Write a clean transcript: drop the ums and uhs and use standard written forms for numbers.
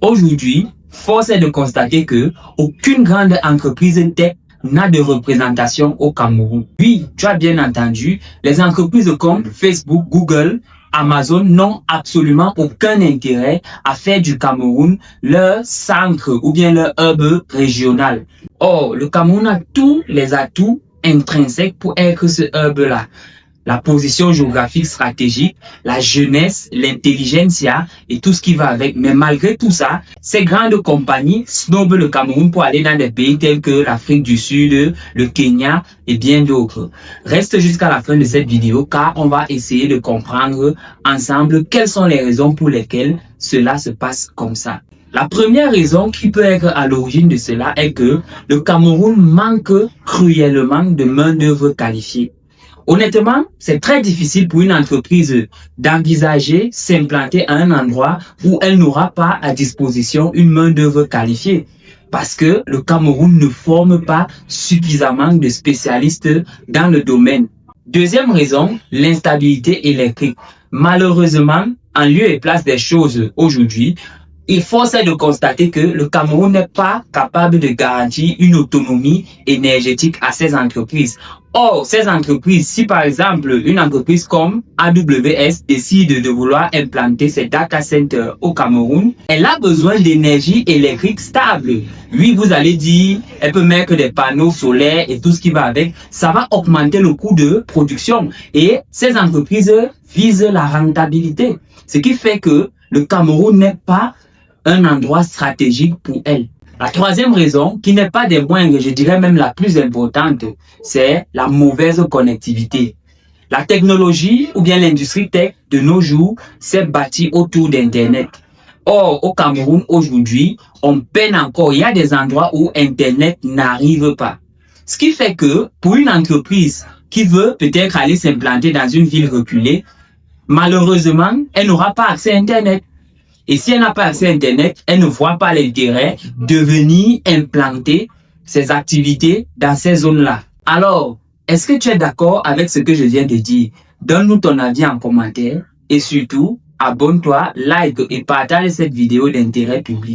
Aujourd'hui, force est de constater que aucune grande entreprise tech n'a de représentation au Cameroun. Oui, tu as bien entendu, les entreprises comme Facebook, Google, Amazon n'ont absolument aucun intérêt à faire du Cameroun leur centre ou bien leur hub régional. Or, le Cameroun a tous les atouts intrinsèques pour être ce hub-là. La position géographique stratégique, la jeunesse, l'intelligentsia et tout ce qui va avec. Mais malgré tout ça, ces grandes compagnies snobent le Cameroun pour aller dans des pays tels que l'Afrique du Sud, le Kenya et bien d'autres. Reste jusqu'à la fin de cette vidéo car on va essayer de comprendre ensemble quelles sont les raisons pour lesquelles cela se passe comme ça. La première raison qui peut être à l'origine de cela est que le Cameroun manque cruellement de main-d'œuvre qualifiée. Honnêtement, c'est très difficile pour une entreprise d'envisager s'implanter à un endroit où elle n'aura pas à disposition une main-d'œuvre qualifiée. Parce que le Cameroun ne forme pas suffisamment de spécialistes dans le domaine. Deuxième raison, l'instabilité électrique. Malheureusement, en lieu et place des choses aujourd'hui, il faut de constater que le Cameroun n'est pas capable de garantir une autonomie énergétique à ses entreprises. Or, ces entreprises, si par exemple une entreprise comme AWS décide de vouloir implanter ses data centers au Cameroun, elle a besoin d'énergie électrique stable. Oui, vous allez dire, elle peut mettre des panneaux solaires et tout ce qui va avec. Ça va augmenter le coût de production. Et ces entreprises visent la rentabilité. Ce qui fait que le Cameroun n'est pas un endroit stratégique pour elle. La troisième raison, qui n'est pas des moindres, je dirais même la plus importante, c'est la mauvaise connectivité. La technologie ou bien l'industrie tech de nos jours s'est bâtie autour d'Internet. Or, au Cameroun aujourd'hui, on peine encore. Il y a des endroits où Internet n'arrive pas. Ce qui fait que pour une entreprise qui veut peut-être aller s'implanter dans une ville reculée, malheureusement, elle n'aura pas accès à Internet. Et si elle n'a pas accès à Internet, elle ne voit pas l'intérêt de venir implanter ses activités dans ces zones-là. Alors, est-ce que tu es d'accord avec ce que je viens de dire? Donne-nous ton avis en commentaire et surtout, abonne-toi, like et partage cette vidéo d'intérêt public.